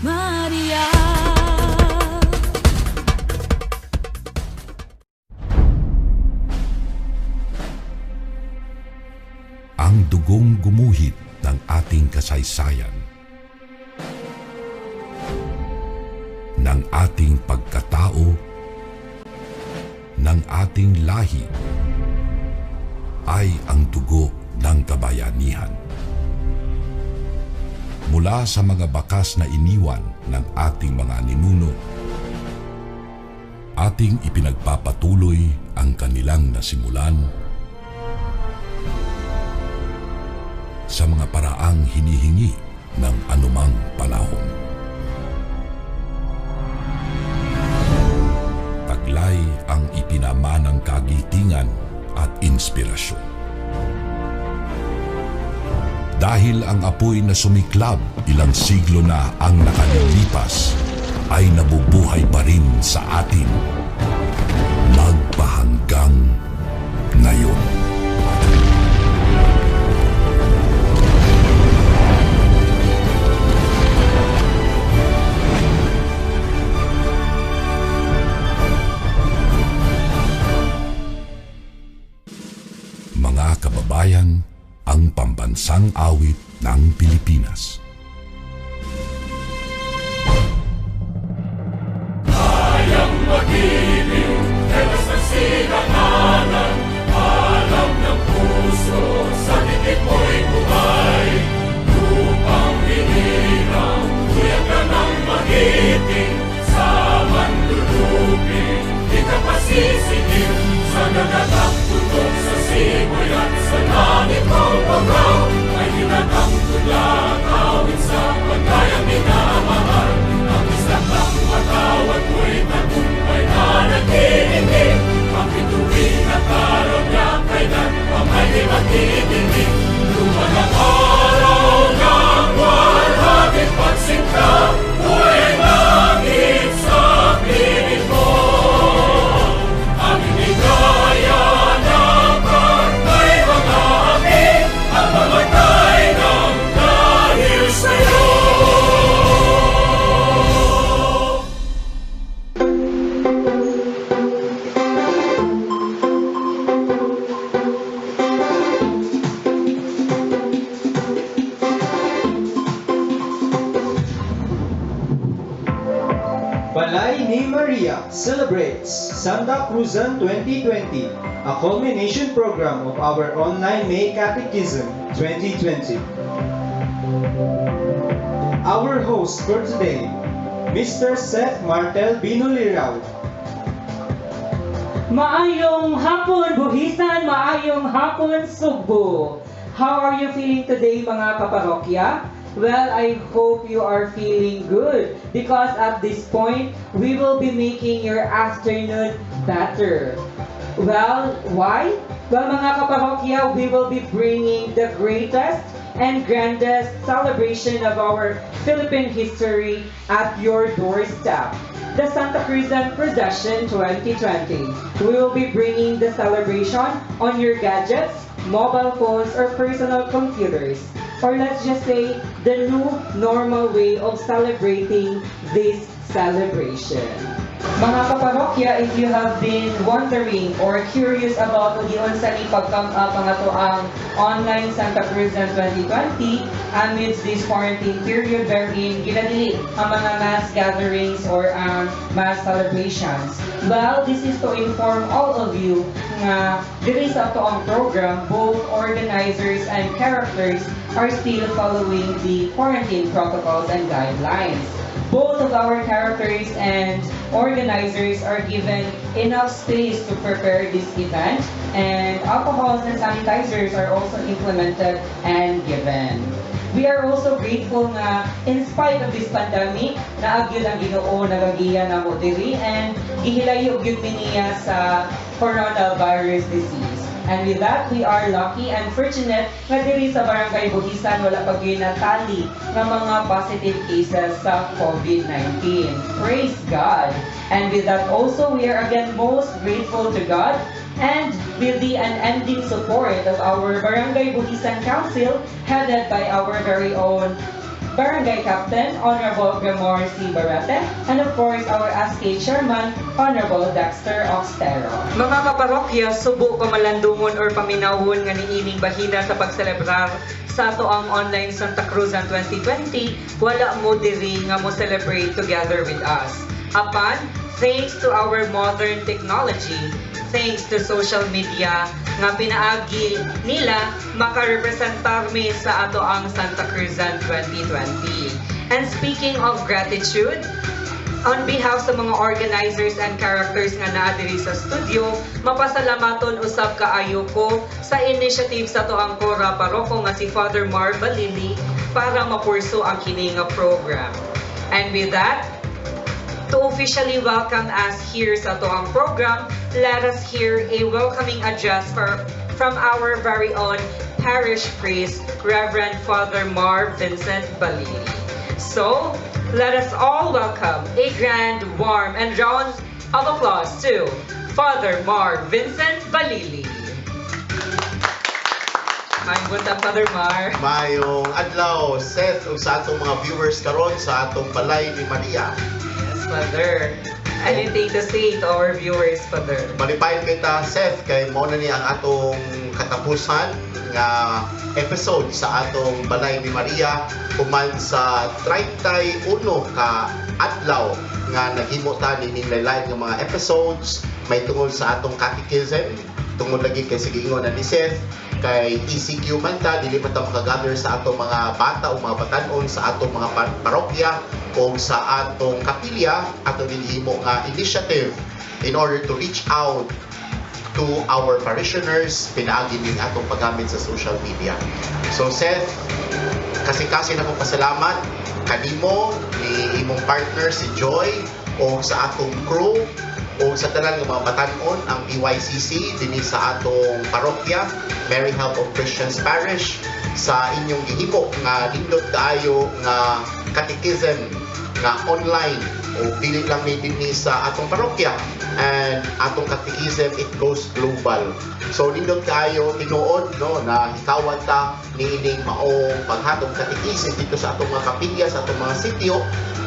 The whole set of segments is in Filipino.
Maria. Ang dugong gumuhit ng ating kasaysayan, ng ating pagkatao, ng ating lahi, ay ang dugo ng kabayanihan. Mula sa mga bakas na iniwan ng ating mga ninuno, ating ipinagpapatuloy ang kanilang nasimulan sa mga paraang hinihingi ng anumang panahon. Taglay ang ipinamanang kagitingan at inspirasyon. Dahil ang apoy na sumiklab ilang siglo na ang nakalilipas ay nabubuhay pa rin sa atin magpahanggang ngayon. Mga kababayan, ang pambansang awit ng Pilipinas. Kayang mag-ibig, telas ng sinakanan, alam ng puso, sa dikit mo'y buhay. Lupang hinirang, kuya ka ng magiting, sa manlulupin, di ka pasisikin, sa nagatak tutok sa simoy at sa langit mong pagaw, ay hinatang tulad, awit sa pagkayang minamahal. Ang isang ng matawad mo'y tagumpay na nagtitindig, pakituwin at araw niya kailan pamay di magtitindig. Lumalang araw ng walhagit pagsinta, buhay langit sa piling mo. Ang inigaya ng barkay mga amin, ang mamatay ng dahil sa'yo. Balay ni Maria celebrates Santacruzan 2020, a culmination program of our online May Catechism 2020. Our host for today, Mr. Seth Martel Binulirao. Maayong hapon, buhisan! Maayong hapon, Sugbo! How are you feeling today, mga kaparokya? Well, I hope you are feeling good because at this point, we will be making your afternoon better. Well, why? Well, mga kaparokya, we will be bringing the greatest and grandest celebration of our Philippine history at your doorstep. The Santacruzan Procession 2020. We will be bringing the celebration on your gadgets, mobile phones, or personal computers. Or let's just say, the new normal way of celebrating this celebration. Mga kaparokya, if you have been wondering or curious about kung diyon sa ipag-come up ang ato ang online Santacruzan 2020 amidst this quarantine period wherein ginadili ang mga mass gatherings or ang mass celebrations. Well, this is to inform all of you nga diri sa ato ang program, both organizers and characters are still following the quarantine protocols and guidelines. Both of our characters and organizers are given enough space to prepare this event, and alcohols and sanitizers are also implemented and given. We are also grateful nga in spite of this pandemic, naagyod ang Ginoo nagagiya na mo diri and gihilayo gyud mi niya sa coronavirus disease. And with that, we are lucky and fortunate nga diri sa Barangay Buhisan wala pa gyud natali nga mga positive cases sa COVID-19. Praise God! And with that also, we are again most grateful to God and with the unending support of our Barangay Buhisan Council headed by our very own Barangay Captain, Honorable Gramor C. Barate, and of course, our SK Chairman, Honorable Dexter Oxtero. Mga kaparokya, subo kamalandungon or paminawon nga niining bahina sa pagselebrar sa ato ang online Santacruzan 2020, wala mo diri nga mo celebrate together with us. Apan, thanks to our modern technology, thanks to social media, nga pinaagi nila makarepresentar mi sa ato ang Santacruzan 2020. And speaking of gratitude, on behalf sa mga organizers and characters nga naa diri sa studio, mapasalamaton usab kaayo ko sa initiative sa to ang Kora Paroko nga si Father Mar Balili para mapurso ang kini nga program. And with that, to officially welcome us here sa to ang program, let us hear a welcoming address from our very own parish priest, Reverend Father Mar Vincent Balay. So, let us all welcome a grand, warm, and round of applause to Father Mar Vincent Balay. Mayong buntag, Father Mar. Mayong adlaw, Seth, ug sa atong mga viewers karon sa atong Balay ni Maria. Yes, Father. Anything to say to our viewers, Father? Malipayon kita, Seth, kay mo na ni ang atong katapusan nga episode sa atong Balay ni Maria human sa 31 ka adlaw nga naghimo ta nining lain nga mga episodes may tungod sa atong Catechism, tungod lagi kay sige ingon ni Seth kay ECQ man ta, dili man ta makagather sa atong mga bata o mga batanon sa atong mga parokya o sa atong kapilya, atong ginhimo nga initiative in order to reach out to our parishioners, pinaagi din atong paggamit sa social media. So Seth, kasi na kong pasalamat kanimo ni imong partner si Joy o sa atong crew o sa tanan nga mga batanon ang PYCC dinhi sa atong parokya, Mary Help of Christians Parish, sa inyong gihimo nga nindot kaayo nga catechism nga online o dili lang ni dinhi sa atong parokya, and atong catechism it goes global. So nindot kaayo tinuod no na hikawan ta niining maong paghatong catechism dito sa atong mga kapilya, sa atong mga sitio,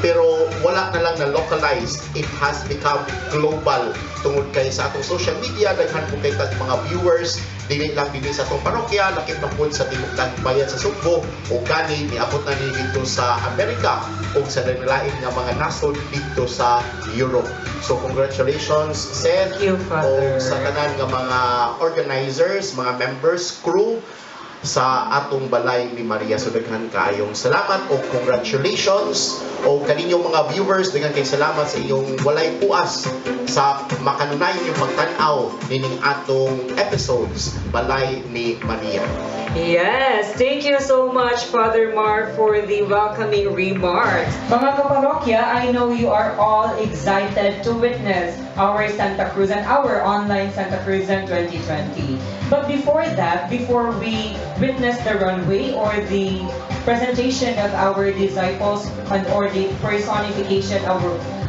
pero wala na lang na localized, it has become global tungod kay sa atong social media daghan po kay tag mga viewers dili lang dinhi sa atong parokya, lakip na po sa tibuok bayan sa Sugbo o gani niabot na ni dito sa Amerika o sa lain nga mga nasod dito sa Europe. So congratulations Seth, Thank you, Father. o sa tanan nga mga organizers, mga members, crew sa atong Balay ni Maria. So daghan kaayong salamat o congratulations, o kaninyong mga viewers daghan kay salamat sa iyong walay puas sa makanunay yung pagtan-aw nining atong episodes Balay ni Maria. Yes, thank you so much, Father Mar, for the welcoming remarks. Mga kaparokya, I know you are all excited to witness our Santacruzan, our online Santacruzan 2020. But before that, before we witness the runway or the presentation of our disciples and or the personification of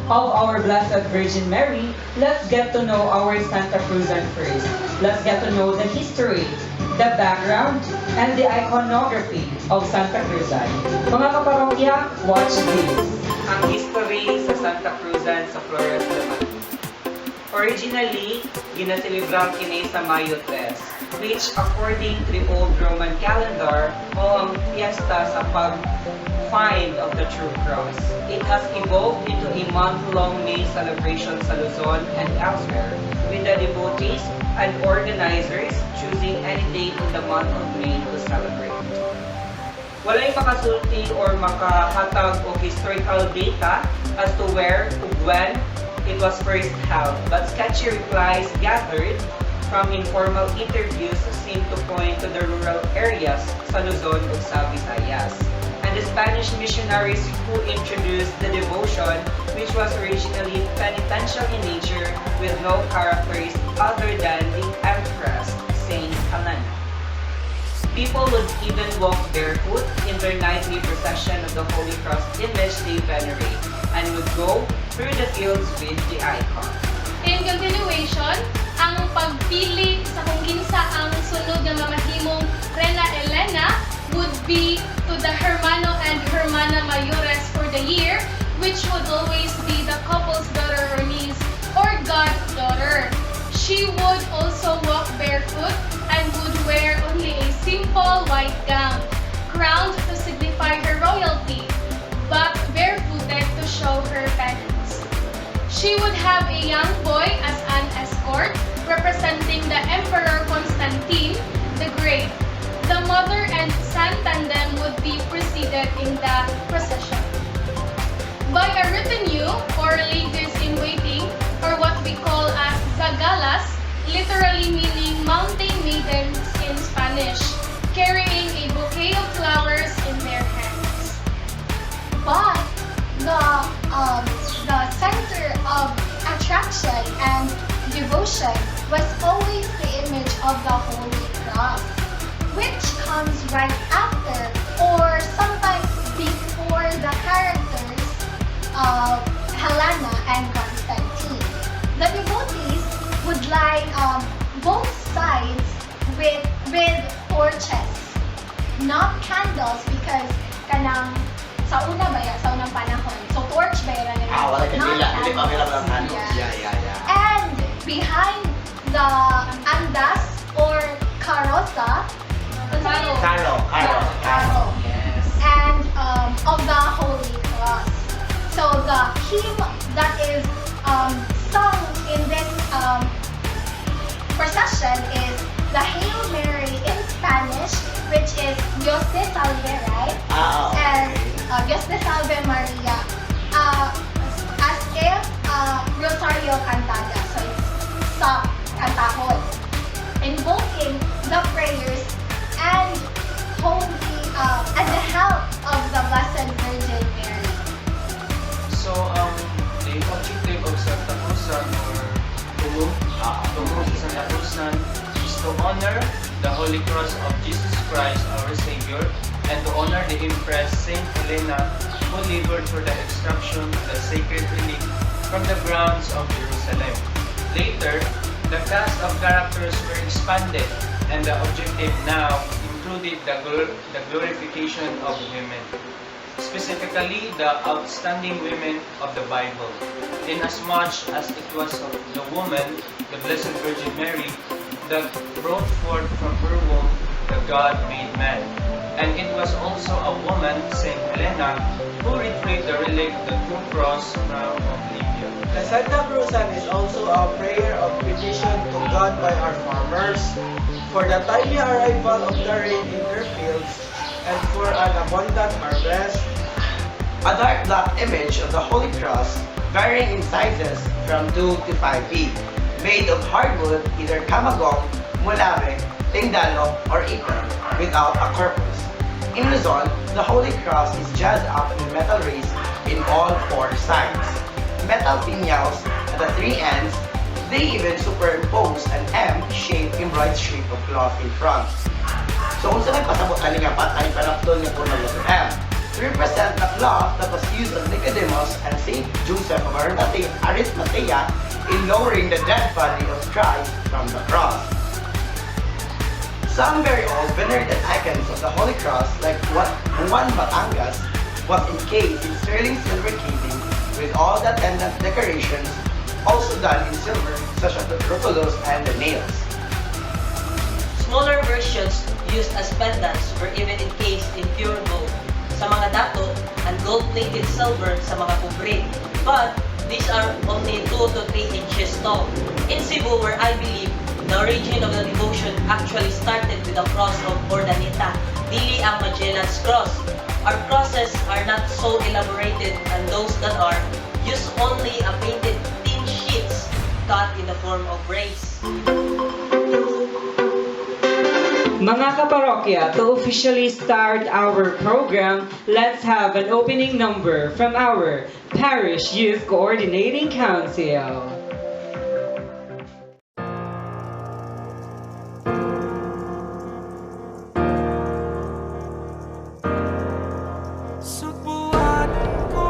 our Blessed Virgin Mary, let's get to know our Santacruzan first. Let's get to know the history, the background, and the iconography of Santacruzan. Mga kaparokya, watch this. Ang history sa Santacruzan sa Flores naman. Originally, ginaselebrar kini sa Mayo 3, which according to the old Roman calendar, o ang fiesta sa pag-find of the true cross. It has evolved into a month-long May celebration sa Luzon and elsewhere, with the devotees and organizers choosing any date in the month of May to celebrate. Walay makasulti or makahatag o historical data as to where to when it was first held, but sketchy replies gathered from informal interviews seem to point to the rural areas sa Luzon ug sa Visayas, and the Spanish missionaries who introduced the devotion, which was originally penitential in nature with no characters other than the Empress Saint Helena. People would even walk barefoot in their nightly procession of the Holy Cross image they venerate, and would go through the fields with the icon. In continuation, ang pagpili sa kung kinsa ang sunod nga mamahimong Rena Elena would be to the hermano and hermana mayores for the year, which would always be the couple's daughter or niece or goddaughter. She would also walk barefoot and would wear only a simple white gown, crowned to signify her royalty, but barefooted to show her penance. She would have a young boy as an escort, representing the Emperor Constantine the Great. The mother and son tandem would be preceded in the procession by a retinue or ladies in waiting, or what we call as zagalas, literally meaning mountain maidens in Spanish, carrying a bouquet of flowers in their hands. But the center of attraction and devotion was always the image of the Holy Cross, which comes right after or sometimes before the characters of Helena and Constantine. The devotees would line both sides with torches, not candles, because kanang sa una ba yan, sa unang panahon. So torch ba yan nila? Wala ka Not nila. Hindi pa candles. nila ng Yeah. And behind the andas or karosa, Carro. Yes. And of the Holy Cross. So the hymn that is sung in this procession is the Hail Mary in Spanish, which is Dios te salve, right? And Dios te salve Maria. As if Rosario Cantada. So it's sa kantahon. Invoking the prayers and the help of the Blessed Virgin Mary. So, the objective of Santacruzan or Tumo sa Santacruzan is to honor the Holy Cross of Jesus Christ, our Savior, and to honor the Empress Saint Helena, who labored for the extraction of the sacred relic from the grounds of Jerusalem. Later, the cast of characters were expanded, and the objective now included the glorification of women, specifically the outstanding women of the Bible, inasmuch as it was of the woman, the Blessed Virgin Mary, that brought forth from her womb the God-made man. And it was also a woman, Saint Helena, who retrieved the relic, the true cross from oblivion. The Santacruzan is also a prayer of petition to God by our farmers for the timely arrival of the rain in their fields and for an abundant harvest. A dark black image of the Holy Cross, varying in sizes from 2 to 5 feet, made of hardwood, either kamagong, mulave, tindalo, or ita, without a corpus. In Luzon, the Holy Cross is jazzed up in metal rays in all 4 sides. Metal pinyals at the 3 ends. They even superimpose an M-shaped embroidered strip of cloth in front. So kung saan nagpasabot ani nga patay panaptol nga po ng letter M, to represent the cloth that was used on Nicodemus and Saint Joseph of Arimathea in lowering the dead body of Christ from the cross. Some very old venerated icons of the Holy Cross, like Juan Batangas, was encased in sterling silver casing with all the attendant decorations also done in silver, such as the rotulos and the nails. Smaller versions used as pendants were even encased in pure gold sa mga dato and gold-plated silver sa mga kubre. But these are only 2 to 3 inches tall. In Cebu, where I believe the origin of the devotion actually started with the cross of Ordaneta, dili ang Magellan's cross. Our crosses are not so elaborated, and those that are use only a painted tin sheets cut in the form of rays. Mga kaparokya, to officially start our program, let's have an opening number from our Parish Youth Coordinating Council. Subuan ko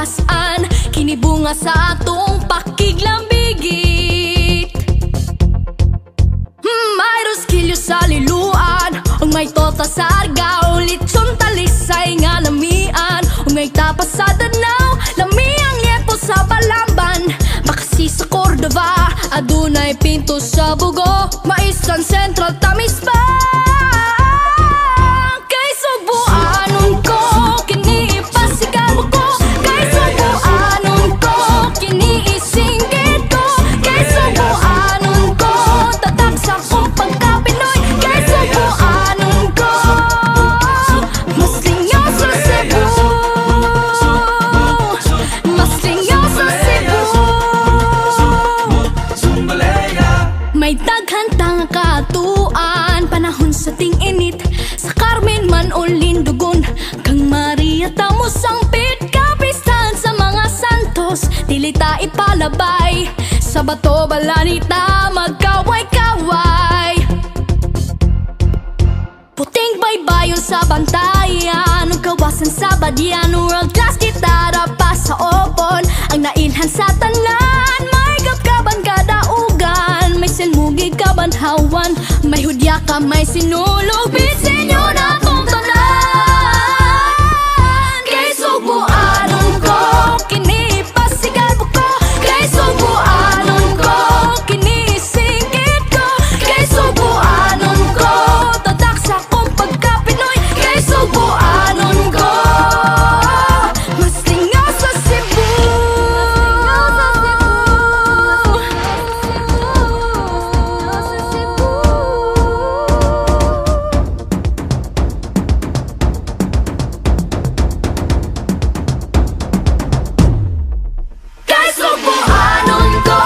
kinabukasan, kinibunga sa atong pakiglambigit. May roskilyo sa liluan, ug may tota sa argaw, litsyon talisay nga lamian, ug may tapas sa danaw, lamiang yepo sa balamban. Makasi sa Cordova, adunay pinto sa Bugo, Maisan Central tamis ba? Kay subuanon ko, kini ipasigaw ko, kay subuanon ko, kini isinggit ko, kay subuanon ko, tatak sa kong pagka-Pinoy, kay subuanon ko, mas lingaw sa Cebu, mas lingaw sa Cebu. May daghan tang katuan, panahon sa ting-init, sa Carmen man o Lindugon, kang Maria tamo sangpit, kapistahan sa mga santos, dilita ipalabay, sa bato balanita magkaway-kaway. Puting baybayon sa bantayan, ug kawasan sa badyan, world class gitara pa sa opon, ang nailhan sa tanan, may kapkaban kadaugan, may sinmugig kabanhawan, may hudya ka, may sinulog, bisenyo na kong tanan. Kay subuanon ko, kini ipasigaw ko, kay subuanon ko, kini isingit ko, kay subuanon ko, tatak sa kong pagka-Pinoy, kay subuanon ko, mas lingaw sa Cebu. Kay subuanon ko,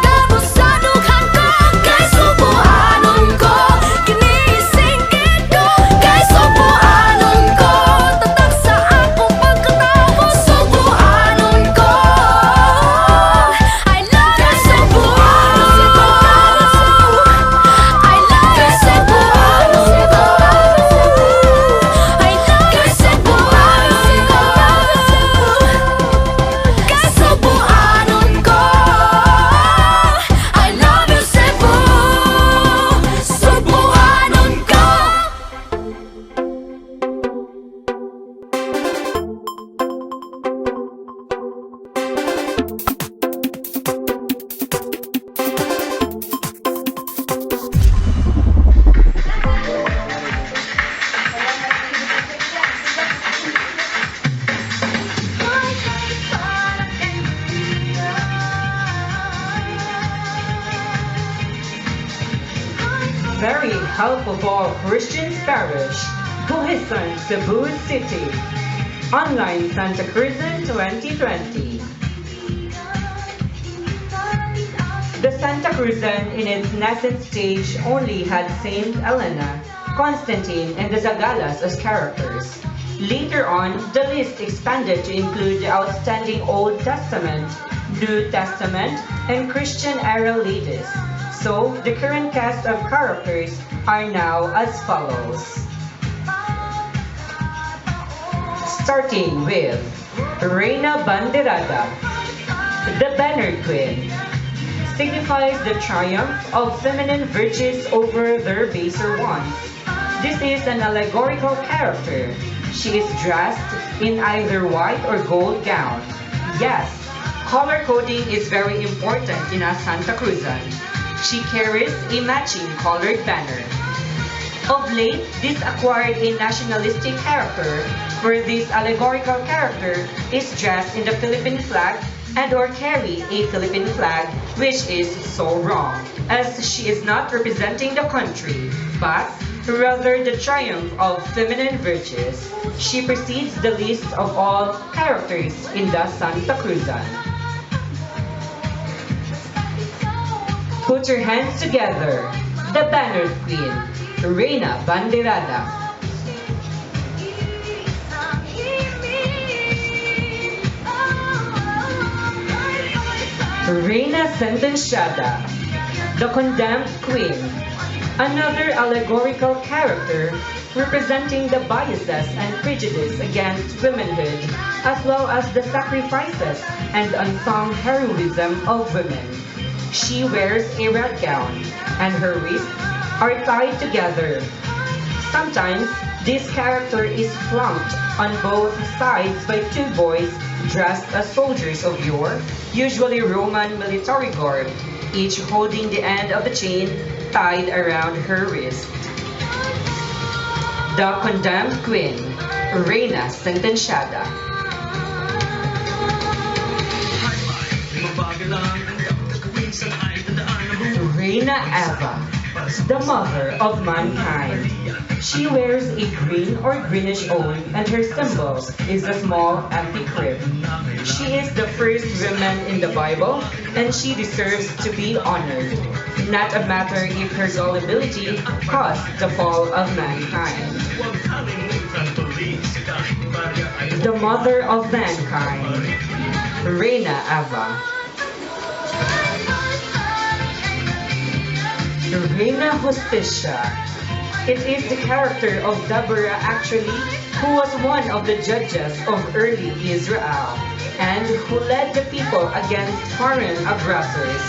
gabos sa dughan ko, kay subuanon ko, kini isinggit ko, kay subuanon ko, tatak sa akong pagkatao, subuanon ko, I love you Cebu, I love you Cebu, I love you Cebu, kay subuanon ko, I love you Cebu, subuanon ko. Very helpful Christian Parish, Buhisan, Cebu City. Online Santacruzan 2020. The Santacruzan in its nascent stage only had Saint Elena, Constantine, and the Zagalas as characters. Later on, the list expanded to include the outstanding Old Testament, New Testament, and Christian era ladies. So, the current cast of characters are now as follows. Starting with Reina Banderada, the Banner Queen, signifies the triumph of feminine virtues over their baser ones. This is an allegorical character. She is dressed in either white or gold gown. Yes, color coding is very important in a Santacruzan. She carries a matching colored banner. Of late, this acquired a nationalistic character, where this allegorical character is dressed in the Philippine flag and or carry a Philippine flag, which is so wrong, as she is not representing the country, but rather the triumph of feminine virtues. She precedes the list of all characters in the Santacruzan. Put your hands together, the Banner Queen, Reina Banderada. Reina Sentenciada, the Condemned Queen, Another allegorical character representing the biases and prejudice against womanhood, as well as the sacrifices and unsung heroism of women. She wears a red gown, and her wrists are tied together. Sometimes, this character is flanked on both sides by two boys dressed as soldiers of yore, usually Roman military guard, each holding the end of the chain tied around her wrist. The condemned queen, Reina Sentenciada. Reina Eva, the mother of mankind. She wears a green or greenish own, and her symbol is a small empty crib. She is the first woman in the Bible, and she deserves to be honored. Not a matter if her gullibility caused the fall of mankind. The mother of mankind, Reina Eva. Reina Justicia. It is the character of Deborah actually, who was one of the judges of early Israel, and who led the people against foreign aggressors.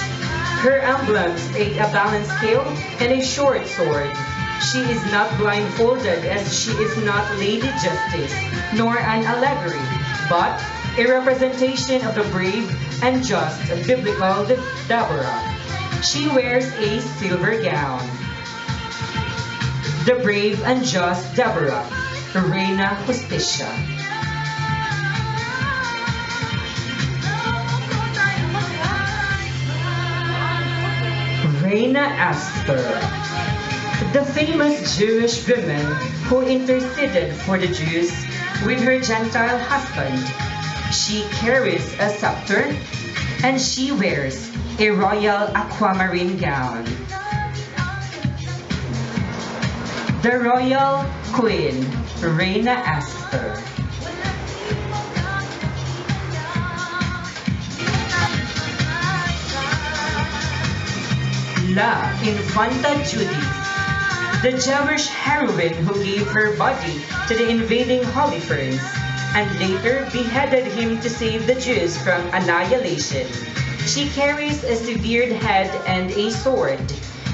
Her emblems are a balanced scale and a short sword. She is not blindfolded, as she is not Lady Justice, nor an allegory, but a representation of the brave and just biblical Deborah. She wears a silver gown. The brave and just Deborah, Reina Justicia. Reina Esther, the famous Jewish woman who interceded for the Jews with her Gentile husband. She carries a scepter and she wears a royal aquamarine gown. The royal queen, Reina Esther. La Infanta Judith, the Jewish heroine who gave her body to the invading Holofernes and later beheaded him to save the Jews from annihilation. She carries a severed head and a sword.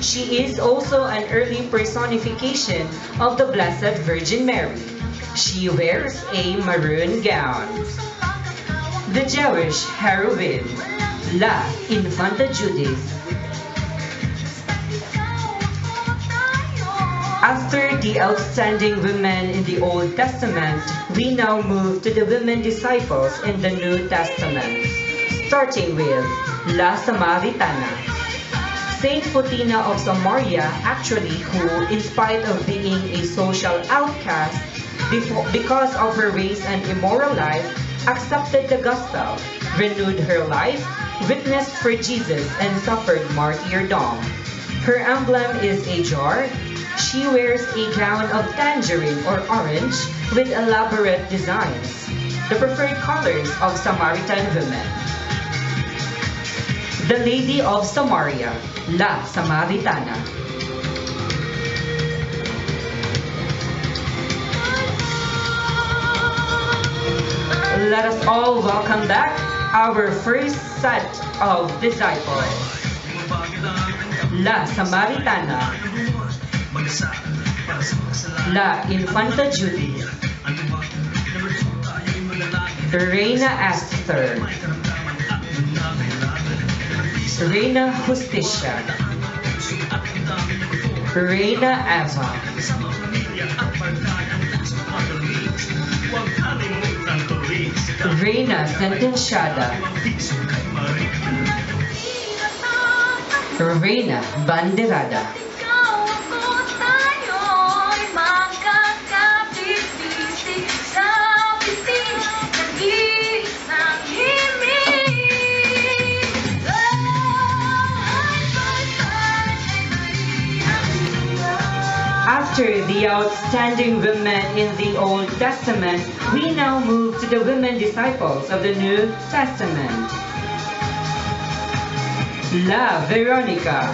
She is also an early personification of the Blessed Virgin Mary. She wears a maroon gown. The Jewish heroine, La Infanta Judith. After the outstanding women in the Old Testament, we now move to the women disciples in the New Testament, starting with La Samaritana. Saint Faustina of Samaria, actually, who, in spite of being a social outcast, because of her race and immoral life, accepted the gospel, renewed her life, witnessed for Jesus, and suffered martyrdom. Her emblem is a jar. She wears a gown of tangerine or orange with elaborate designs, the preferred colors of Samaritan women. The Lady of Samaria, La Samaritana. Let us all welcome back our first set of disciples. La Samaritana, La Infanta Judith, Reina Esther, Reina Justicia, Reina Eva, Reina Sentenciada, Reina Banderada. After the outstanding women in the Old Testament, we now move to the women disciples of the New Testament. La Veronica,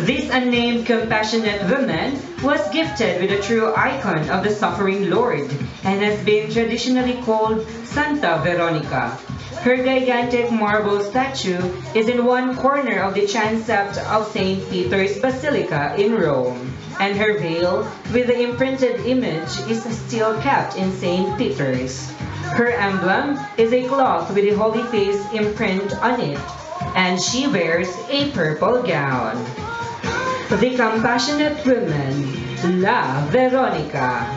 This unnamed compassionate woman was gifted with a true icon of the suffering Lord and has been traditionally called Santa Veronica. Her gigantic marble statue is in one corner of the transept of St. Peter's Basilica in Rome, and her veil with the imprinted image is still kept in St. Peter's. Her emblem is a cloth with the Holy Face imprint on it, and she wears a purple gown. The Compassionate Woman, La Veronica.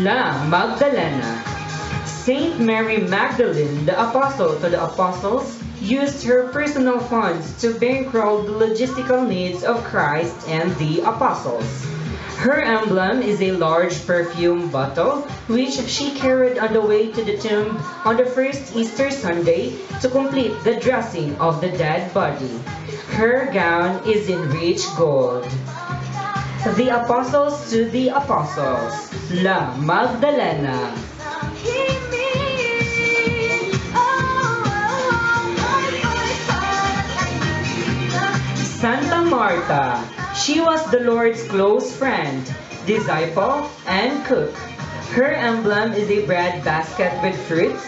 La Magdalena. Saint Mary Magdalene, the apostle to the apostles, used her personal funds to bankroll the logistical needs of Christ and the apostles. Her emblem is a large perfume bottle which she carried on the way to the tomb on the first Easter Sunday to complete the dressing of the dead body. Her gown is in rich gold. The Apostles to the Apostles, La Magdalena. Santa Marta. She was the Lord's close friend, disciple, and cook. Her emblem is a bread basket with fruits.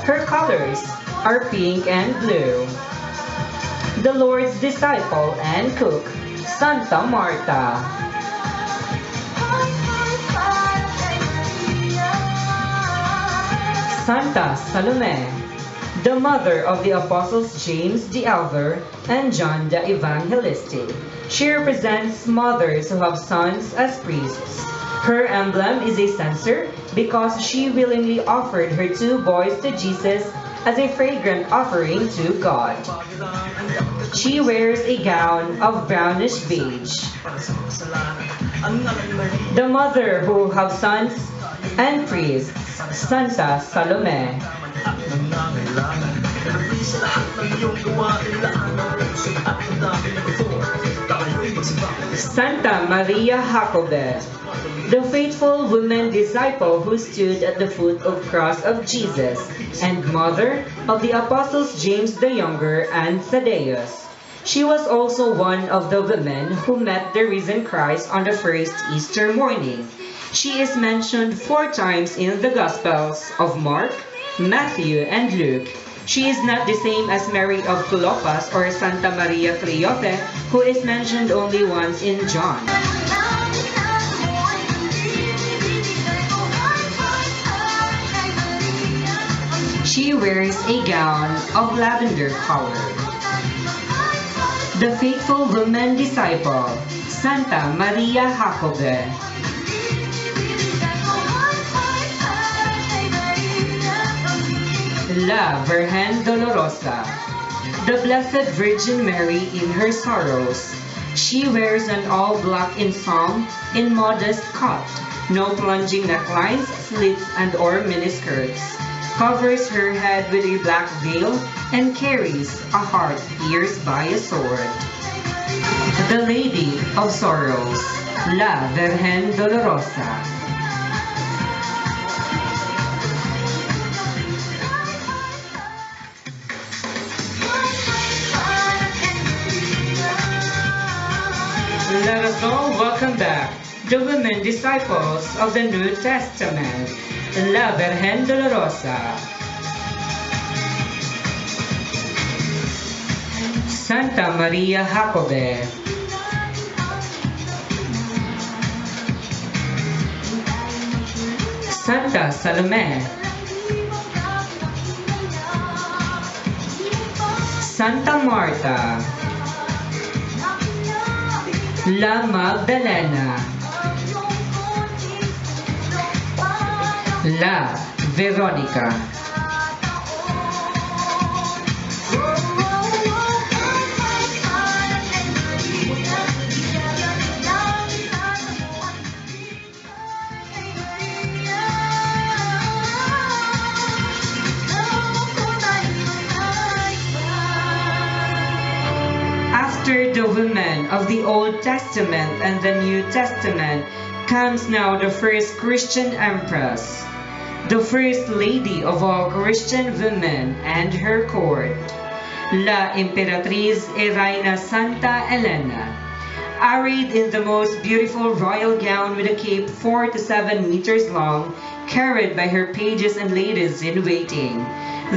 Her colors are pink and blue. The Lord's disciple and cook, Santa Marta. Santa Salome, the mother of the apostles James the Elder and John the Evangelist. She represents mothers who have sons as priests. Her emblem is a censer because she willingly offered her two boys to Jesus as a fragrant offering to God. She wears a gown of brownish beige. The mother who have sons and priests, Santa Salome. Santa Maria Jacobe, the faithful woman disciple who stood at the foot of cross of Jesus and mother of the apostles James the Younger and Thaddeus. She was also one of the women who met the risen Christ on the first Easter morning. She is mentioned 4 times in the Gospels of Mark, Matthew, and Luke. She is not the same as Mary of Clopas or Santa Maria Cleofe, who is mentioned only once in John. She wears a gown of lavender color. The faithful woman disciple, Santa Maria Jacobe. La Virgen Dolorosa, the Blessed Virgin Mary in her sorrows. She wears an all-black ensemble in modest cut, no plunging necklines, slits, and or miniskirts, covers her head with a black veil, and carries a heart pierced by a sword. The Lady of Sorrows, La Virgen Dolorosa. Let us all welcome back the women disciples of the New Testament, La Virgen Dolorosa. Santa Maria Jacobe. Santa Salome. Santa Marta. La Magdalena, La Veronica. After the women of the Old Testament and the New Testament comes now the first Christian empress, the First Lady of all Christian women and her court, La Imperatriz y Reina Santa Elena, arrayed in the most beautiful royal gown with a cape 4 to 7 meters long, carried by her pages and ladies in waiting.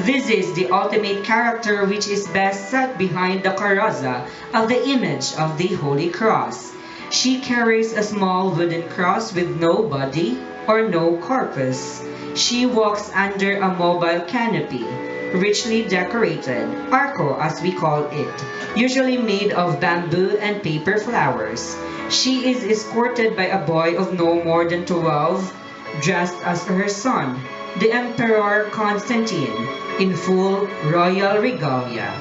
This is the ultimate character which is best set behind the carroza of the image of the Holy Cross. She carries a small wooden cross with no body or no corpus. She walks under a mobile canopy, richly decorated, arco as we call it, usually made of bamboo and paper flowers. She is escorted by a boy of no more than 12, dressed as her son, the Emperor Constantine, in full royal regalia.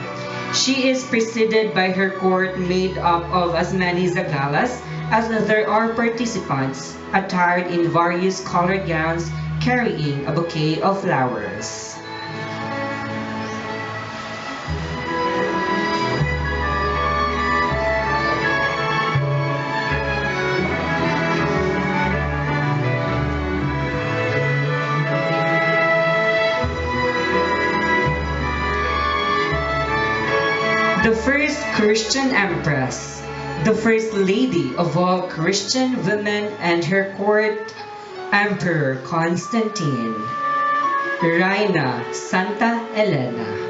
She is preceded by her court made up of as many zagalas as there are participants, attired in various colored gowns, carrying a bouquet of flowers. The first Christian empress, the first lady of all Christian women and her court, Emperor Constantine, Reina Santa Elena.